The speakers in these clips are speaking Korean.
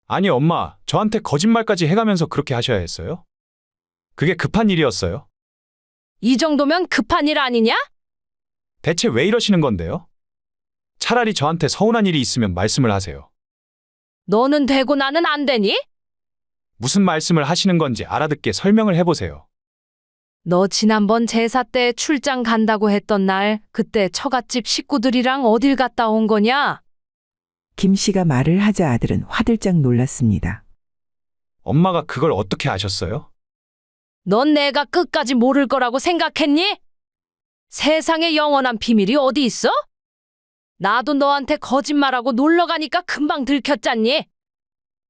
아니, 엄마, 저한테 거짓말까지 해가면서 그렇게 하셔야 했어요? 그게 급한 일이었어요? 이 정도면 급한 일 아니냐? 대체 왜 이러시는 건데요? 차라리 저한테 서운한 일이 있으면 말씀을 하세요. 너는 되고 나는 안 되니? 무슨 말씀을 하시는 건지 알아듣게 설명을 해보세요. 너 지난번 제사 때 출장 간다고 했던 날, 그때 처갓집 식구들이랑 어딜 갔다 온 거냐? 김 씨가 말을 하자 아들은 화들짝 놀랐습니다. 엄마가 그걸 어떻게 아셨어요? 넌 내가 끝까지 모를 거라고 생각했니? 세상에 영원한 비밀이 어디 있어? 나도 너한테 거짓말하고 놀러 가니까 금방 들켰잖니?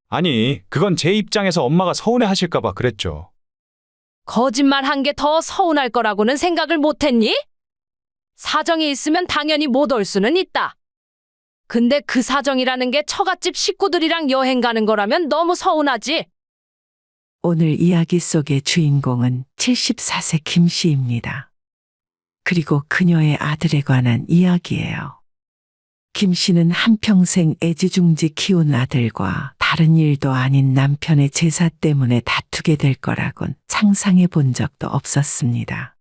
아니, 그건 제 입장에서 엄마가 서운해 하실까봐 그랬죠. 거짓말 한 게 더 서운할 거라고는 생각을 못했니? 사정이 있으면 당연히 못 올 수는 있다. 근데 그 사정이라는 게 처갓집 식구들이랑 여행 가는 거라면 너무 서운하지. 오늘 이야기 속의 주인공은 74세 김 씨입니다. 그리고 그녀의 아들에 관한 이야기예요. 김 씨는 한평생 애지중지 키운 아들과 다른 일도 아닌 남편의 제사 때문에 다투게 될 거라곤 상상해 본 적도 없었습니다.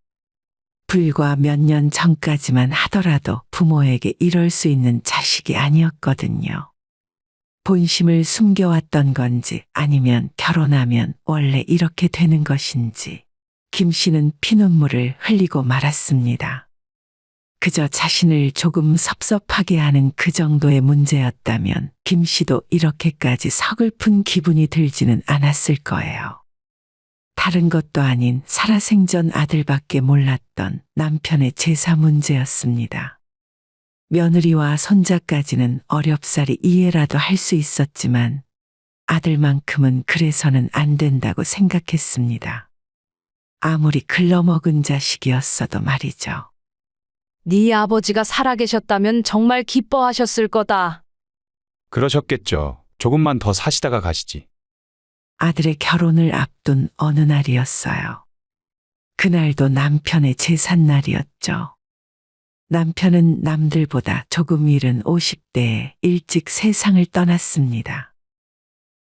불과 몇 년 전까지만 하더라도 부모에게 이럴 수 있는 자식이 아니었거든요. 본심을 숨겨왔던 건지 아니면 결혼하면 원래 이렇게 되는 것인지 김 씨는 피눈물을 흘리고 말았습니다. 그저 자신을 조금 섭섭하게 하는 그 정도의 문제였다면 김 씨도 이렇게까지 서글픈 기분이 들지는 않았을 거예요. 다른 것도 아닌 살아생전 아들밖에 몰랐던 남편의 제사 문제였습니다. 며느리와 손자까지는 어렵사리 이해라도 할 수 있었지만 아들만큼은 그래서는 안 된다고 생각했습니다. 아무리 글러먹은 자식이었어도 말이죠. 네 아버지가 살아계셨다면 정말 기뻐하셨을 거다. 그러셨겠죠. 조금만 더 사시다가 가시지. 아들의 결혼을 앞둔 어느 날이었어요. 그날도 남편의 제삿날이었죠. 남편은 남들보다 조금 이른 50대에 일찍 세상을 떠났습니다.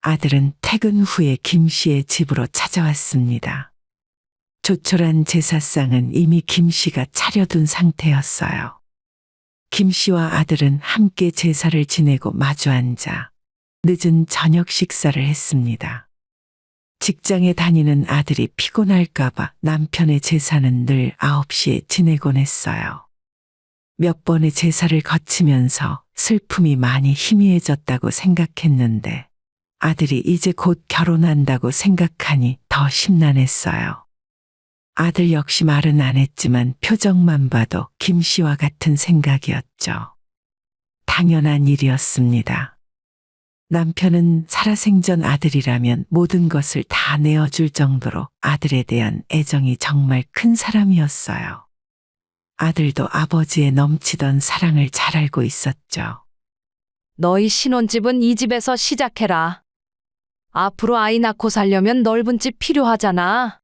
아들은 퇴근 후에 김 씨의 집으로 찾아왔습니다. 조촐한 제사상은 이미 김 씨가 차려둔 상태였어요. 김 씨와 아들은 함께 제사를 지내고 마주 앉아 늦은 저녁 식사를 했습니다. 직장에 다니는 아들이 피곤할까봐 남편의 제사는 늘 9시에 지내곤 했어요. 몇 번의 제사를 거치면서 슬픔이 많이 희미해졌다고 생각했는데 아들이 이제 곧 결혼한다고 생각하니 더 심란했어요. 아들 역시 말은 안 했지만 표정만 봐도 김 씨와 같은 생각이었죠. 당연한 일이었습니다. 남편은 살아생전 아들이라면 모든 것을 다 내어줄 정도로 아들에 대한 애정이 정말 큰 사람이었어요. 아들도 아버지의 넘치던 사랑을 잘 알고 있었죠. 너희 신혼집은 이 집에서 시작해라. 앞으로 아이 낳고 살려면 넓은 집 필요하잖아.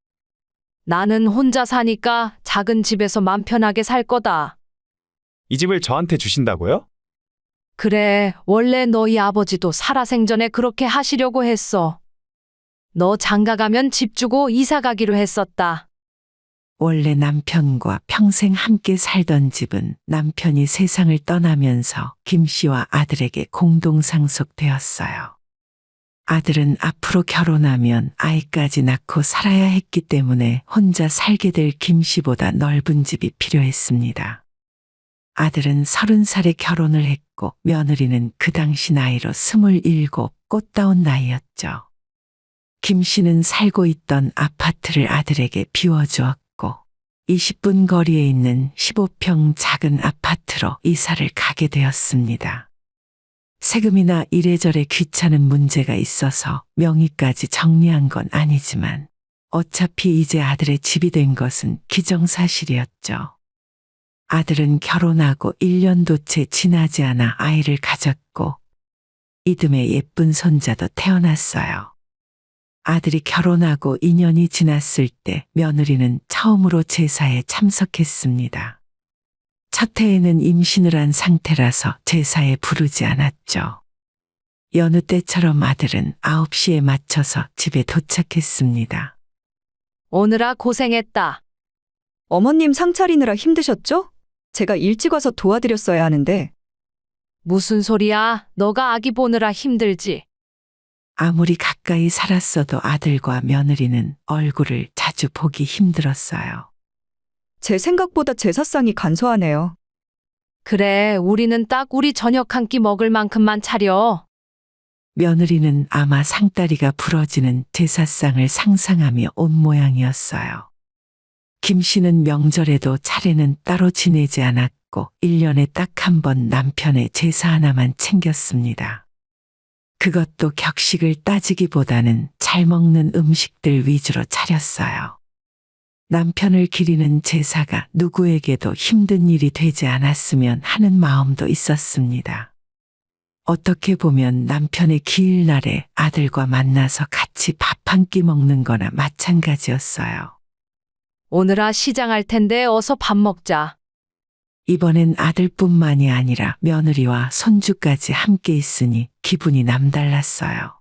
나는 혼자 사니까 작은 집에서 맘 편하게 살 거다. 이 집을 저한테 주신다고요? 그래, 원래 너희 아버지도 살아생전에 그렇게 하시려고 했어. 너 장가가면 집 주고 이사 가기로 했었다. 원래 남편과 평생 함께 살던 집은 남편이 세상을 떠나면서 김 씨와 아들에게 공동 상속되었어요. 아들은 앞으로 결혼하면 아이까지 낳고 살아야 했기 때문에 혼자 살게 될 김 씨보다 넓은 집이 필요했습니다. 아들은 30살에 결혼을 했고 며느리는 그 당시 나이로 27, 꽃다운 나이였죠. 김 씨는 살고 있던 아파트를 아들에게 비워주었고 20분 거리에 있는 15평 작은 아파트로 이사를 가게 되었습니다. 세금이나 이래저래 귀찮은 문제가 있어서 명의까지 정리한 건 아니지만 어차피 이제 아들의 집이 된 것은 기정사실이었죠. 아들은 결혼하고 1년도 채 지나지 않아 아이를 가졌고 이듬해 예쁜 손자도 태어났어요. 아들이 결혼하고 2년이 지났을 때 며느리는 처음으로 제사에 참석했습니다. 첫 해에는 임신을 한 상태라서 제사에 부르지 않았죠. 여느 때처럼 아들은 9시에 맞춰서 집에 도착했습니다. 오느라 고생했다. 어머님 상 차리느라 힘드셨죠? 제가 일찍 와서 도와드렸어야 하는데. 무슨 소리야? 너가 아기 보느라 힘들지. 아무리 가까이 살았어도 아들과 며느리는 얼굴을 자주 보기 힘들었어요. 제 생각보다 제사상이 간소하네요. 그래, 우리는 딱 우리 저녁 한 끼 먹을 만큼만 차려. 며느리는 아마 상다리가 부러지는 제사상을 상상하며 온 모양이었어요. 김 씨는 명절에도 차례는 따로 지내지 않았고 1년에 딱 한 번 남편의 제사 하나만 챙겼습니다. 그것도 격식을 따지기보다는 잘 먹는 음식들 위주로 차렸어요. 남편을 기리는 제사가 누구에게도 힘든 일이 되지 않았으면 하는 마음도 있었습니다. 어떻게 보면 남편의 기일날에 아들과 만나서 같이 밥 한 끼 먹는 거나 마찬가지였어요. 오느라 시장할 텐데 어서 밥 먹자. 이번엔 아들뿐만이 아니라 며느리와 손주까지 함께 있으니 기분이 남달랐어요.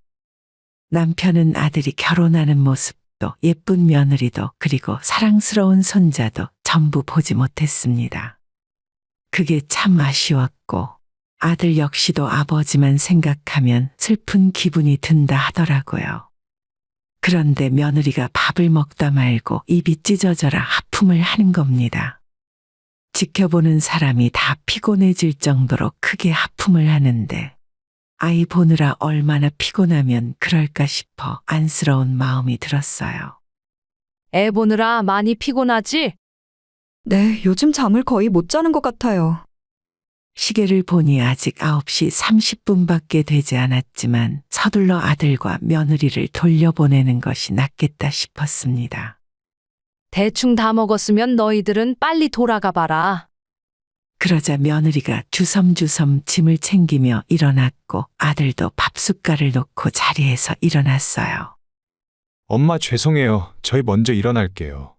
남편은 아들이 결혼하는 모습도 예쁜 며느리도 그리고 사랑스러운 손자도 전부 보지 못했습니다. 그게 참 아쉬웠고 아들 역시도 아버지만 생각하면 슬픈 기분이 든다 하더라고요. 그런데 며느리가 밥을 먹다 말고 입이 찢어져라 하품을 하는 겁니다. 지켜보는 사람이 다 피곤해질 정도로 크게 하품을 하는데 아이 보느라 얼마나 피곤하면 그럴까 싶어 안쓰러운 마음이 들었어요. 애 보느라 많이 피곤하지? 네, 요즘 잠을 거의 못 자는 것 같아요. 시계를 보니 아직 9시 30분밖에 되지 않았지만 서둘러 아들과 며느리를 돌려보내는 것이 낫겠다 싶었습니다. 대충 다 먹었으면 너희들은 빨리 돌아가 봐라. 그러자 며느리가 주섬주섬 짐을 챙기며 일어났고 아들도 밥숟갈을 놓고 자리에서 일어났어요. 엄마 죄송해요. 저희 먼저 일어날게요.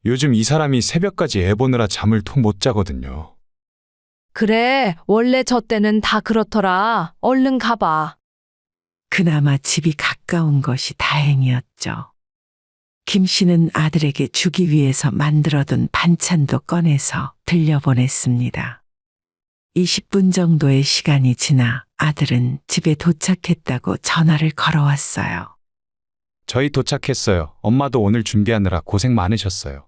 요즘 이 사람이 새벽까지 애 보느라 잠을 통 못 자거든요. 그래, 원래 저 때는 다 그렇더라. 얼른 가봐. 그나마 집이 가까운 것이 다행이었죠. 김 씨는 아들에게 주기 위해서 만들어둔 반찬도 꺼내서 들려보냈습니다. 20분 정도의 시간이 지나 아들은 집에 도착했다고 전화를 걸어왔어요. 저희 도착했어요. 엄마도 오늘 준비하느라 고생 많으셨어요.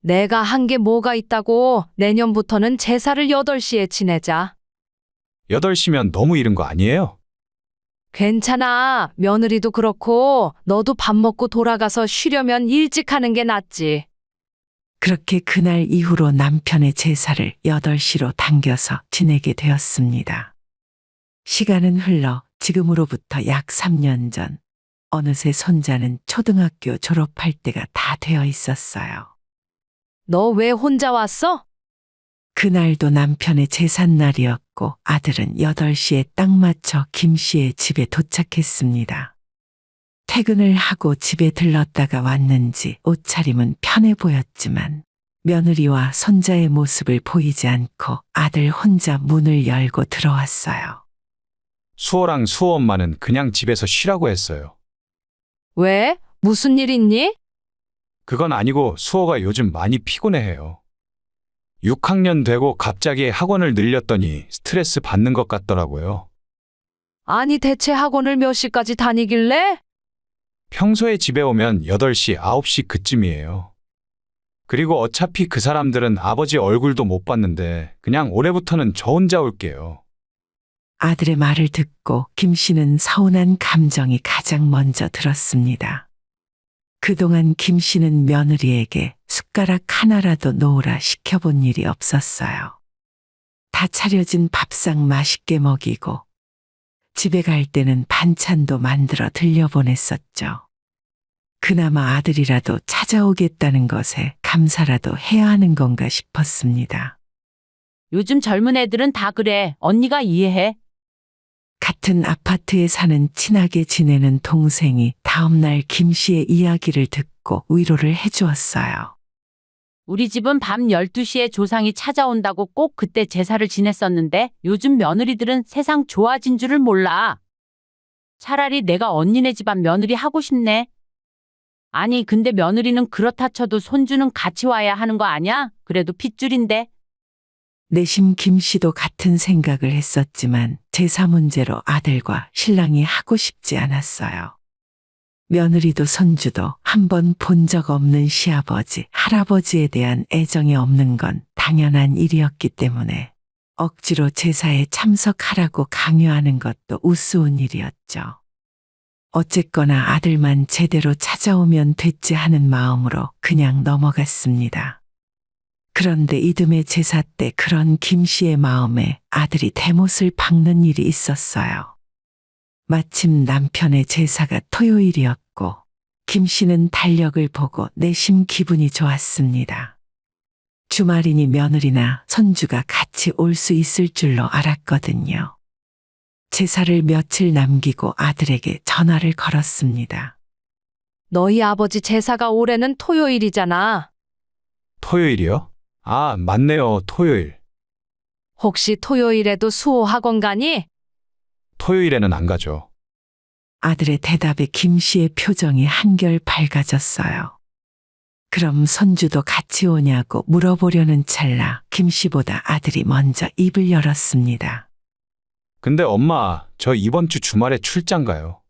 내가 한 게 뭐가 있다고. 내년부터는 제사를 8시에 지내자. 8시면 너무 이른 거 아니에요? 괜찮아. 며느리도 그렇고 너도 밥 먹고 돌아가서 쉬려면 일찍 하는 게 낫지. 그렇게 그날 이후로 남편의 제사를 8시로 당겨서 지내게 되었습니다. 시간은 흘러 지금으로부터 약 3년 전, 어느새 손자는 초등학교 졸업할 때가 다 되어 있었어요. 너 왜 혼자 왔어? 그날도 남편의 제삿날이었고 아들은 8시에 딱 맞춰 김 씨의 집에 도착했습니다. 퇴근을 하고 집에 들렀다가 왔는지 옷차림은 편해 보였지만 며느리와 손자의 모습을 보이지 않고 아들 혼자 문을 열고 들어왔어요. 수호랑 수호 엄마는 그냥 집에서 쉬라고 했어요. 왜? 무슨 일 있니? 그건 아니고 수호가 요즘 많이 피곤해해요. 6학년 되고 갑자기 학원을 늘렸더니 스트레스 받는 것 같더라고요. 아니 대체 학원을 몇 시까지 다니길래? 평소에 집에 오면 8시, 9시 그쯤이에요. 그리고 어차피 그 사람들은 아버지 얼굴도 못 봤는데 그냥 올해부터는 저 혼자 올게요. 아들의 말을 듣고 김 씨는 서운한 감정이 가장 먼저 들었습니다. 그동안 김 씨는 며느리에게 숟가락 하나라도 놓으라 시켜본 일이 없었어요. 다 차려진 밥상 맛있게 먹이고 집에 갈 때는 반찬도 만들어 들려보냈었죠. 그나마 아들이라도 찾아오겠다는 것에 감사라도 해야 하는 건가 싶었습니다. 요즘 젊은 애들은 다 그래. 언니가 이해해. 같은 아파트에 사는 친하게 지내는 동생이 다음날 김 씨의 이야기를 듣고 위로를 해주었어요. 우리 집은 밤 12시에 조상이 찾아온다고 꼭 그때 제사를 지냈었는데 요즘 며느리들은 세상 좋아진 줄을 몰라. 차라리 내가 언니네 집안 며느리 하고 싶네. 아니, 근데 며느리는 그렇다 쳐도 손주는 같이 와야 하는 거 아냐? 그래도 핏줄인데. 내심 김 씨도 같은 생각을 했었지만 제사 문제로 아들과 신랑이 하고 싶지 않았어요. 며느리도 손주도 한 번 본 적 없는 시아버지, 할아버지에 대한 애정이 없는 건 당연한 일이었기 때문에 억지로 제사에 참석하라고 강요하는 것도 우스운 일이었죠. 어쨌거나 아들만 제대로 찾아오면 됐지 하는 마음으로 그냥 넘어갔습니다. 그런데 이듬해 제사 때 그런 김 씨의 마음에 아들이 대못을 박는 일이 있었어요. 마침 남편의 제사가 토요일이었고 김 씨는 달력을 보고 내심 기분이 좋았습니다. 주말이니 며느리나 손주가 같이 올 수 있을 줄로 알았거든요. 제사를 며칠 남기고 아들에게 전화를 걸었습니다. 너희 아버지 제사가 올해는 토요일이잖아. 토요일이요? 아, 맞네요. 토요일. 혹시 토요일에도 수호 학원 가니? 토요일에는 안 가죠. 아들의 대답에 김 씨의 표정이 한결 밝아졌어요. 그럼 손주도 같이 오냐고 물어보려는 찰나 김 씨보다 아들이 먼저 입을 열었습니다. 근데 엄마, 저 이번 주 주말에 출장 가요.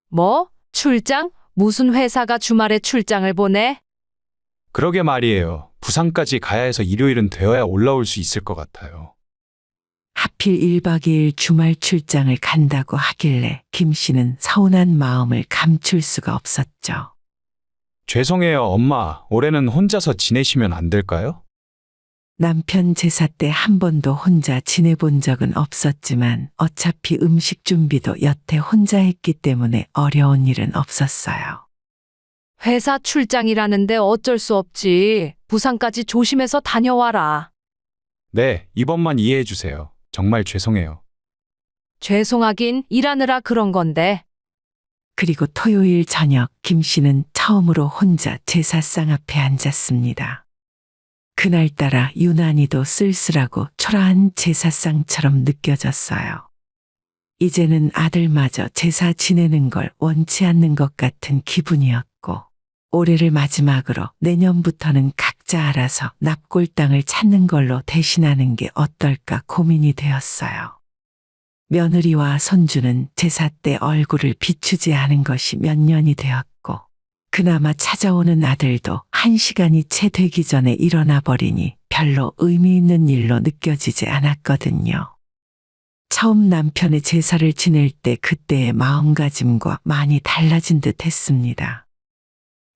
뭐? 출장? 무슨 회사가 주말에 출장을 보내? 그러게 말이에요. 부산까지 가야 해서 일요일은 되어야 올라올 수 있을 것 같아요. 하필 1박 2일 주말 출장을 간다고 하길래 김 씨는 서운한 마음을 감출 수가 없었죠. 죄송해요, 엄마. 올해는 혼자서 지내시면 안 될까요? 남편 제사 때 한 번도 혼자 지내본 적은 없었지만 어차피 음식 준비도 여태 혼자 했기 때문에 어려운 일은 없었어요. 회사 출장이라는데 어쩔 수 없지. 부산까지 조심해서 다녀와라. 네, 이번만 이해해 주세요. 정말 죄송해요. 죄송하긴 일하느라 그런 건데. 그리고 토요일 저녁 김 씨는 처음으로 혼자 제사상 앞에 앉았습니다. 그날따라 유난히도 쓸쓸하고 초라한 제사상처럼 느껴졌어요. 이제는 아들마저 제사 지내는 걸 원치 않는 것 같은 기분이었고 올해를 마지막으로 내년부터는 각자 알아서 납골당을 찾는 걸로 대신하는 게 어떨까 고민이 되었어요. 며느리와 손주는 제사 때 얼굴을 비추지 않은 것이 몇 년이 되었고 그나마 찾아오는 아들도 1시간이 채 되기 전에 일어나 버리니 별로 의미 있는 일로 느껴지지 않았거든요. 처음 남편의 제사를 지낼 때 그때의 마음가짐과 많이 달라진 듯 했습니다.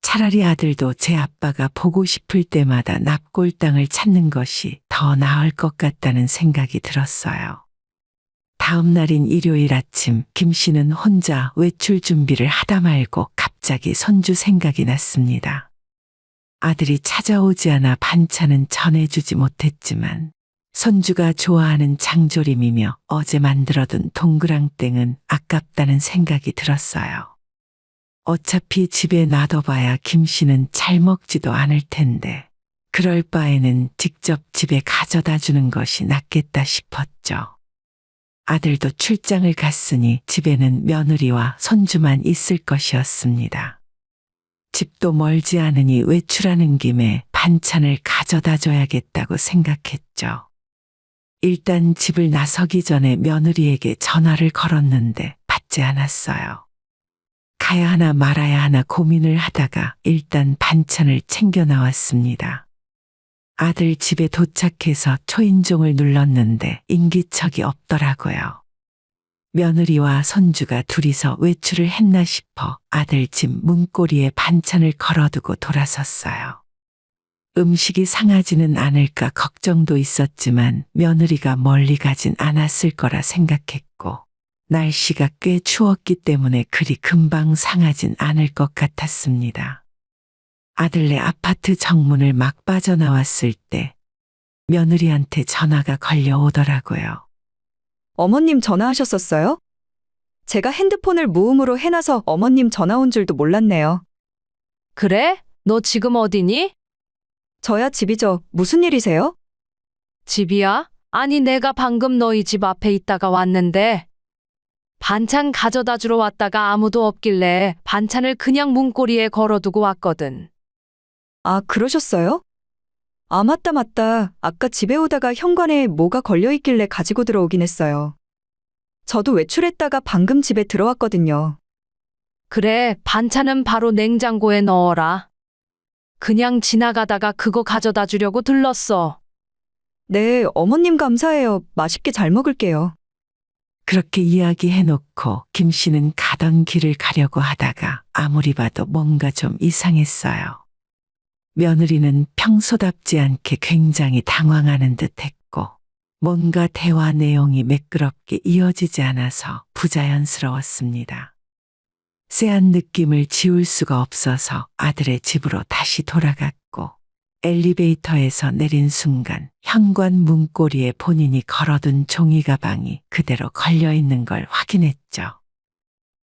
차라리 아들도 제 아빠가 보고 싶을 때마다 납골당을 찾는 것이 더 나을 것 같다는 생각이 들었어요. 다음 날인 일요일 아침 김 씨는 혼자 외출 준비를 하다 말고 갑자기 손주 생각이 났습니다. 아들이 찾아오지 않아 반찬은 전해주지 못했지만 손주가 좋아하는 장조림이며 어제 만들어둔 동그랑땡은 아깝다는 생각이 들었어요. 어차피 집에 놔둬봐야 김 씨는 잘 먹지도 않을 텐데 그럴 바에는 직접 집에 가져다 주는 것이 낫겠다 싶었죠. 아들도 출장을 갔으니 집에는 며느리와 손주만 있을 것이었습니다. 집도 멀지 않으니 외출하는 김에 반찬을 가져다 줘야겠다고 생각했죠. 일단 집을 나서기 전에 며느리에게 전화를 걸었는데 받지 않았어요. 가야 하나 말아야 하나 고민을 하다가 일단 반찬을 챙겨 나왔습니다. 아들 집에 도착해서 초인종을 눌렀는데 인기척이 없더라고요. 며느리와 손주가 둘이서 외출을 했나 싶어 아들 집 문고리에 반찬을 걸어두고 돌아섰어요. 음식이 상하지는 않을까 걱정도 있었지만 며느리가 멀리 가진 않았을 거라 생각했고 날씨가 꽤 추웠기 때문에 그리 금방 상하진 않을 것 같았습니다. 아들네 아파트 정문을 막 빠져나왔을 때 며느리한테 전화가 걸려오더라고요. 어머님 전화하셨었어요? 제가 핸드폰을 무음으로 해놔서 어머님 전화 온 줄도 몰랐네요. 그래? 너 지금 어디니? 저야 집이죠. 무슨 일이세요? 집이야? 아니, 내가 방금 너희 집 앞에 있다가 왔는데 반찬 가져다 주러 왔다가 아무도 없길래 반찬을 그냥 문고리에 걸어두고 왔거든. 아, 그러셨어요? 아, 맞다. 아까 집에 오다가 현관에 뭐가 걸려 있길래 가지고 들어오긴 했어요. 저도 외출했다가 방금 집에 들어왔거든요. 그래, 반찬은 바로 냉장고에 넣어라. 그냥 지나가다가 그거 가져다 주려고 들렀어. 네, 어머님 감사해요. 맛있게 잘 먹을게요. 그렇게 이야기해놓고 김 씨는 가던 길을 가려고 하다가 아무리 봐도 뭔가 좀 이상했어요. 며느리는 평소답지 않게 굉장히 당황하는 듯했고 뭔가 대화 내용이 매끄럽게 이어지지 않아서 부자연스러웠습니다. 쎄한 느낌을 지울 수가 없어서 아들의 집으로 다시 돌아갔고 엘리베이터에서 내린 순간 현관 문고리에 본인이 걸어둔 종이 가방이 그대로 걸려 있는 걸 확인했죠.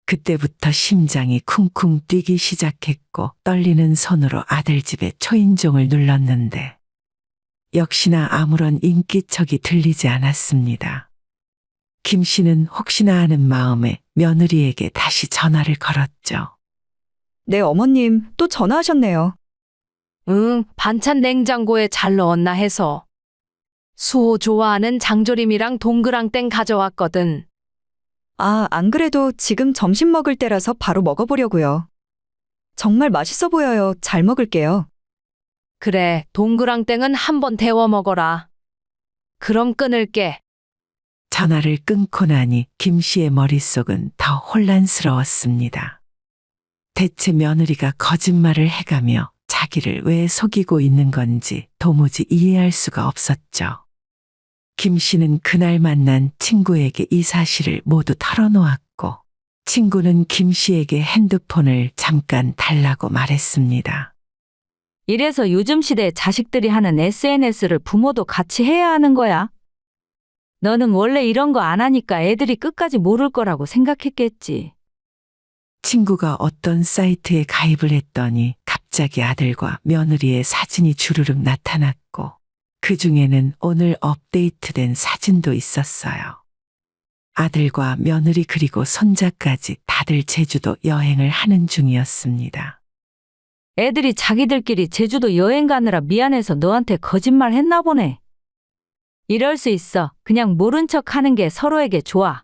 그때부터 심장이 쿵쿵 뛰기 시작했고 떨리는 손으로 아들 집의 초인종을 눌렀는데 역시나 아무런 인기척이 들리지 않았습니다. 김 씨는 혹시나 하는 마음에 며느리에게 다시 전화를 걸었죠. 네, 어머님 또 전화하셨네요. 응, 반찬 냉장고에 잘 넣었나 해서. 수호 좋아하는 장조림이랑 동그랑땡 가져왔거든. 아, 안 그래도 지금 점심 먹을 때라서 바로 먹어보려고요. 정말 맛있어 보여요. 잘 먹을게요. 그래, 동그랑땡은 한번 데워 먹어라. 그럼 끊을게. 전화를 끊고 나니 김 씨의 머릿속은 더 혼란스러웠습니다. 대체 며느리가 거짓말을 해가며 자기를 왜 속이고 있는 건지 도무지 이해할 수가 없었죠. 김 씨는 그날 만난 친구에게 이 사실을 모두 털어놓았고 친구는 김 씨에게 핸드폰을 잠깐 달라고 말했습니다. 이래서 요즘 시대에 자식들이 하는 SNS를 부모도 같이 해야 하는 거야. 너는 원래 이런 거 안 하니까 애들이 끝까지 모를 거라고 생각했겠지. 친구가 어떤 사이트에 가입을 했더니 갑자기 아들과 며느리의 사진이 주르륵 나타났고 그 중에는 오늘 업데이트된 사진도 있었어요. 아들과 며느리 그리고 손자까지 다들 제주도 여행을 하는 중이었습니다. 애들이 자기들끼리 제주도 여행 가느라 미안해서 너한테 거짓말 했나 보네. 이럴 수 있어. 그냥 모른 척 하는 게 서로에게 좋아.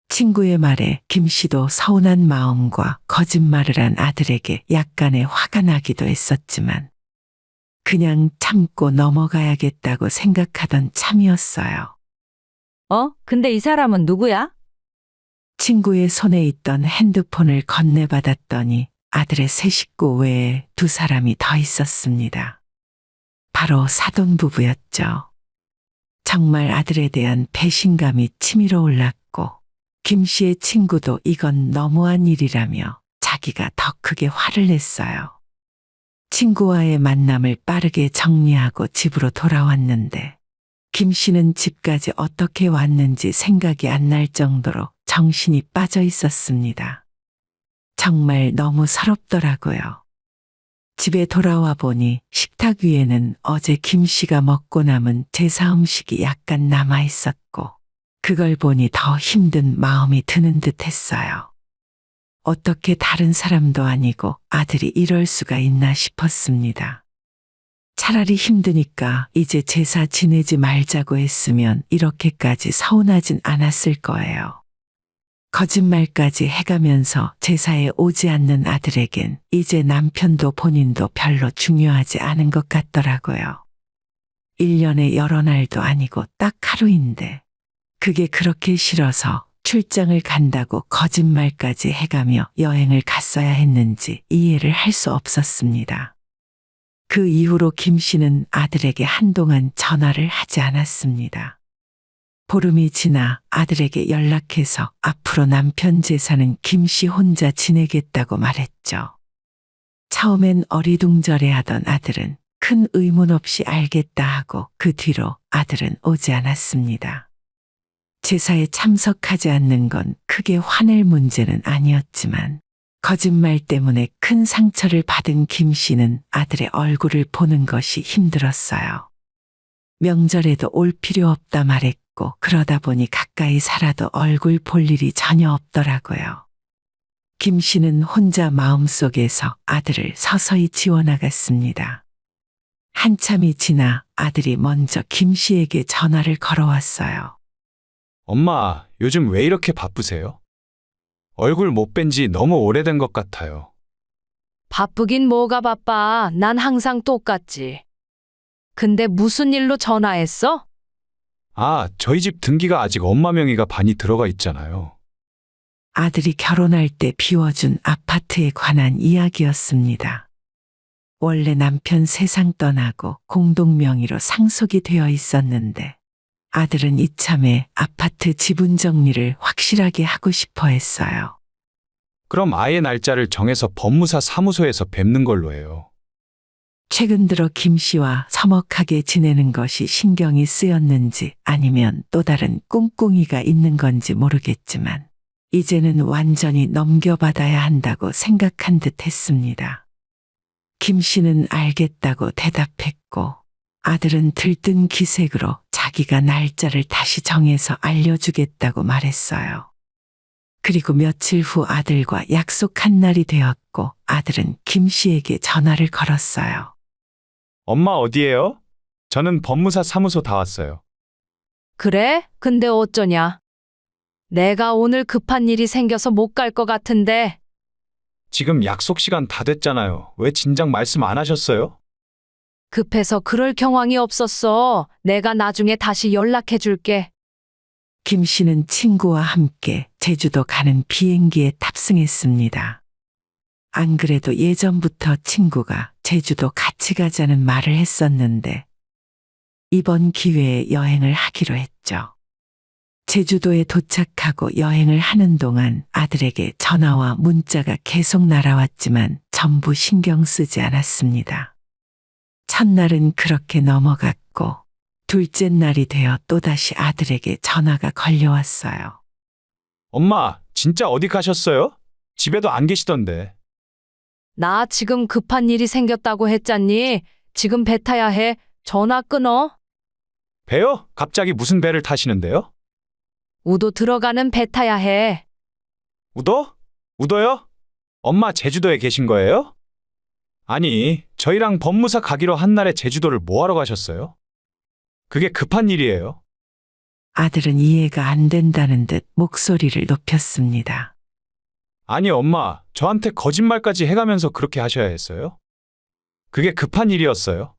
친구의 말에 김 씨도 서운한 마음과 거짓말을 한 아들에게 약간의 화가 나기도 했었지만 그냥 참고 넘어가야겠다고 생각하던 참이었어요. 근데 이 사람은 누구야? 친구의 손에 있던 핸드폰을 건네받았더니 아들의 세 식구 외에 두 사람이 더 있었습니다. 바로 사돈 부부였죠. 정말 아들에 대한 배신감이 치밀어 올랐고 김 씨의 친구도 이건 너무한 일이라며 자기가 더 크게 화를 냈어요. 친구와의 만남을 빠르게 정리하고 집으로 돌아왔는데 김 씨는 집까지 어떻게 왔는지 생각이 안 날 정도로 정신이 빠져 있었습니다. 정말 너무 서럽더라고요. 집에 돌아와 보니 식탁 위에는 어제 김 씨가 먹고 남은 제사 음식이 약간 남아 있었고 그걸 보니 더 힘든 마음이 드는 듯 했어요. 어떻게 다른 사람도 아니고 아들이 이럴 수가 있나 싶었습니다. 차라리 힘드니까 이제 제사 지내지 말자고 했으면 이렇게까지 서운하진 않았을 거예요. 거짓말까지 해가면서 제사에 오지 않는 아들에겐 이제 남편도 본인도 별로 중요하지 않은 것 같더라고요. 1년에 여러 날도 아니고 딱 하루인데 그게 그렇게 싫어서 출장을 간다고 거짓말까지 해가며 여행을 갔어야 했는지 이해를 할 수 없었습니다. 그 이후로 김 씨는 아들에게 한동안 전화를 하지 않았습니다. 보름이 지나 아들에게 연락해서 앞으로 남편 제사는 김 씨 혼자 지내겠다고 말했죠. 처음엔 어리둥절해하던 아들은 큰 의문 없이 알겠다 하고 그 뒤로 아들은 오지 않았습니다. 제사에 참석하지 않는 건 크게 화낼 문제는 아니었지만 거짓말 때문에 큰 상처를 받은 김 씨는 아들의 얼굴을 보는 것이 힘들었어요. 명절에도 올 필요 없다 말했고 그러다 보니 가까이 살아도 얼굴 볼 일이 전혀 없더라고요. 김 씨는 혼자 마음속에서 아들을 서서히 지워나갔습니다. 한참이 지나 아들이 먼저 김 씨에게 전화를 걸어왔어요. 엄마, 요즘 왜 이렇게 바쁘세요? 얼굴 못 뵌 지 너무 오래된 것 같아요. 바쁘긴 뭐가 바빠. 난 항상 똑같지. 근데 무슨 일로 전화했어? 아, 저희 집 등기가 아직 엄마 명의가 반이 들어가 있잖아요. 아들이 결혼할 때 비워준 아파트에 관한 이야기였습니다. 원래 남편 세상 떠나고 공동 명의로 상속이 되어 있었는데 아들은 이참에 아파트 지분 정리를 확실하게 하고 싶어 했어요. 그럼 아예 날짜를 정해서 법무사 사무소에서 뵙는 걸로 해요. 최근 들어 김 씨와 서먹하게 지내는 것이 신경이 쓰였는지 아니면 또 다른 꿍꿍이가 있는 건지 모르겠지만 이제는 완전히 넘겨받아야 한다고 생각한 듯 했습니다. 김 씨는 알겠다고 대답했고 아들은 들뜬 기색으로 자기가 날짜를 다시 정해서 알려주겠다고 말했어요. 그리고 며칠 후 아들과 약속한 날이 되었고 아들은 김 씨에게 전화를 걸었어요. 엄마 어디에요? 저는 법무사 사무소 다 왔어요. 그래? 근데 어쩌냐? 내가 오늘 급한 일이 생겨서 못 갈 것 같은데. 지금 약속 시간 다 됐잖아요. 왜 진작 말씀 안 하셨어요? 급해서 그럴 경황이 없었어. 내가 나중에 다시 연락해 줄게. 김 씨는 친구와 함께 제주도 가는 비행기에 탑승했습니다. 안 그래도 예전부터 친구가 제주도 같이 가자는 말을 했었는데 이번 기회에 여행을 하기로 했죠. 제주도에 도착하고 여행을 하는 동안 아들에게 전화와 문자가 계속 날아왔지만 전부 신경 쓰지 않았습니다. 첫날은 그렇게 넘어갔고 둘째 날이 되어 또다시 아들에게 전화가 걸려왔어요. 엄마, 진짜 어디 가셨어요? 집에도 안 계시던데. 나 지금 급한 일이 생겼다고 했잖니. 지금 배 타야 해. 전화 끊어. 배요? 갑자기 무슨 배를 타시는데요? 우도 들어가는 배 타야 해. 우도? 우도요? 엄마 제주도에 계신 거예요? 아니, 저희랑 법무사 가기로 한 날에 제주도를 뭐하러 가셨어요? 그게 급한 일이에요. 아들은 이해가 안 된다는 듯 목소리를 높였습니다. 아니, 엄마, 저한테 거짓말까지 해가면서 그렇게 하셔야 했어요? 그게 급한 일이었어요.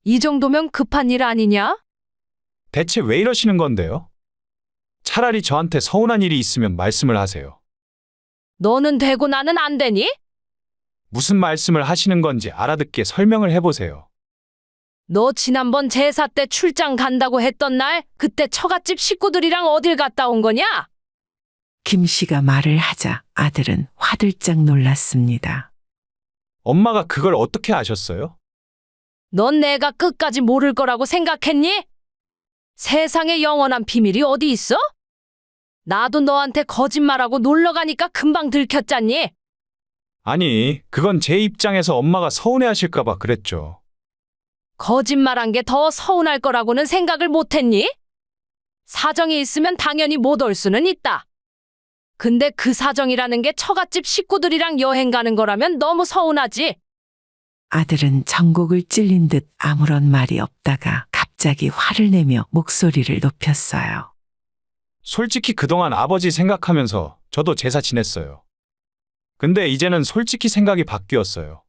이 정도면 급한 일 아니냐? 대체 왜 이러시는 건데요? 차라리 저한테 서운한 일이 있으면 말씀을 하세요. 너는 되고 나는 안 되니? 무슨 말씀을 하시는 건지 알아듣게 설명을 해보세요. 너 지난번 제사 때 출장 간다고 했던 날 그때 처갓집 식구들이랑 어딜 갔다 온 거냐? 김 씨가 말을 하자 아들은 화들짝 놀랐습니다. 엄마가 그걸 어떻게 아셨어요? 넌 내가 끝까지 모를 거라고 생각했니? 세상에 영원한 비밀이 어디 있어? 나도 너한테 거짓말하고 놀러 가니까 금방 들켰잖니? 아니, 그건 제 입장에서 엄마가 서운해하실까봐 그랬죠. 거짓말한 게 더 서운할 거라고는 생각을 못했니? 사정이 있으면 당연히 못 올 수는 있다. 근데 그 사정이라는 게 처갓집 식구들이랑 여행 가는 거라면 너무 서운하지. 아들은 전곡을 찔린 듯 아무런 말이 없다가 갑자기 화를 내며 목소리를 높였어요. 솔직히 그동안 아버지 생각하면서 저도 제사 지냈어요. 근데 이제는 솔직히 생각이 바뀌었어요.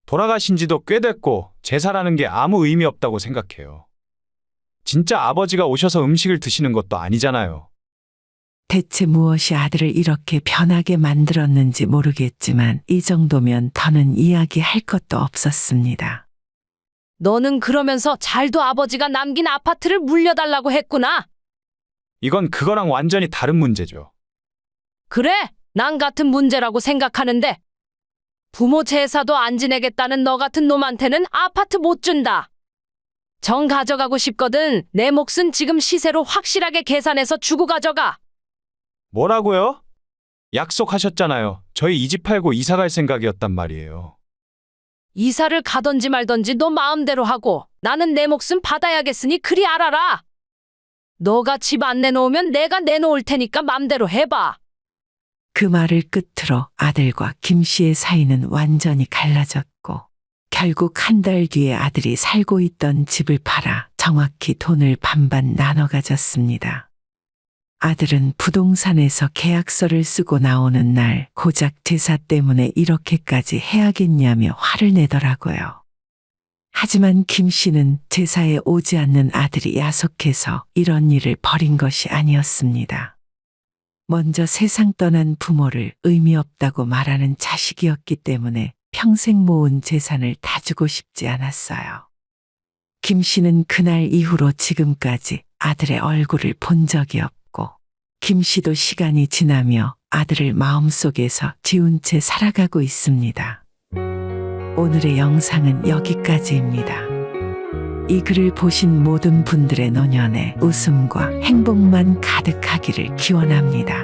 돌아가신 지도 꽤 됐고 제사라는 게 아무 의미 없다고 생각해요. 진짜 아버지가 오셔서 음식을 드시는 것도 아니잖아요. 대체 무엇이 아들을 이렇게 변하게 만들었는지 모르겠지만 이 정도면 더는 이야기할 것도 없었습니다. 너는 그러면서 잘도 아버지가 남긴 아파트를 물려달라고 했구나. 이건 그거랑 완전히 다른 문제죠. 그래, 난 같은 문제라고 생각하는데 부모 제사도 안 지내겠다는 너 같은 놈한테는 아파트 못 준다. 정 가져가고 싶거든. 내 몫은 지금 시세로 확실하게 계산해서 주고 가져가. 뭐라고요? 약속하셨잖아요. 저희 이 집 팔고 이사 갈 생각이었단 말이에요. 이사를 가던지 말던지 너 마음대로 하고 나는 내 목숨 받아야겠으니 그리 알아라. 너가 집 안 내놓으면 내가 내놓을 테니까 맘대로 해봐. 그 말을 끝으로 아들과 김 씨의 사이는 완전히 갈라졌고 결국 한 달 뒤에 아들이 살고 있던 집을 팔아 정확히 돈을 반반 나눠 가졌습니다. 아들은 부동산에서 계약서를 쓰고 나오는 날 고작 제사 때문에 이렇게까지 해야겠냐며 화를 내더라고요. 하지만 김 씨는 제사에 오지 않는 아들이 야속해서 이런 일을 벌인 것이 아니었습니다. 먼저 세상 떠난 부모를 의미 없다고 말하는 자식이었기 때문에 평생 모은 재산을 다 주고 싶지 않았어요. 김 씨는 그날 이후로 지금까지 아들의 얼굴을 본 적이 없고 김 씨도 시간이 지나며 아들을 마음속에서 지운 채 살아가고 있습니다. 오늘의 영상은 여기까지입니다. 이 글을 보신 모든 분들의 노년에 웃음과 행복만 가득하기를 기원합니다.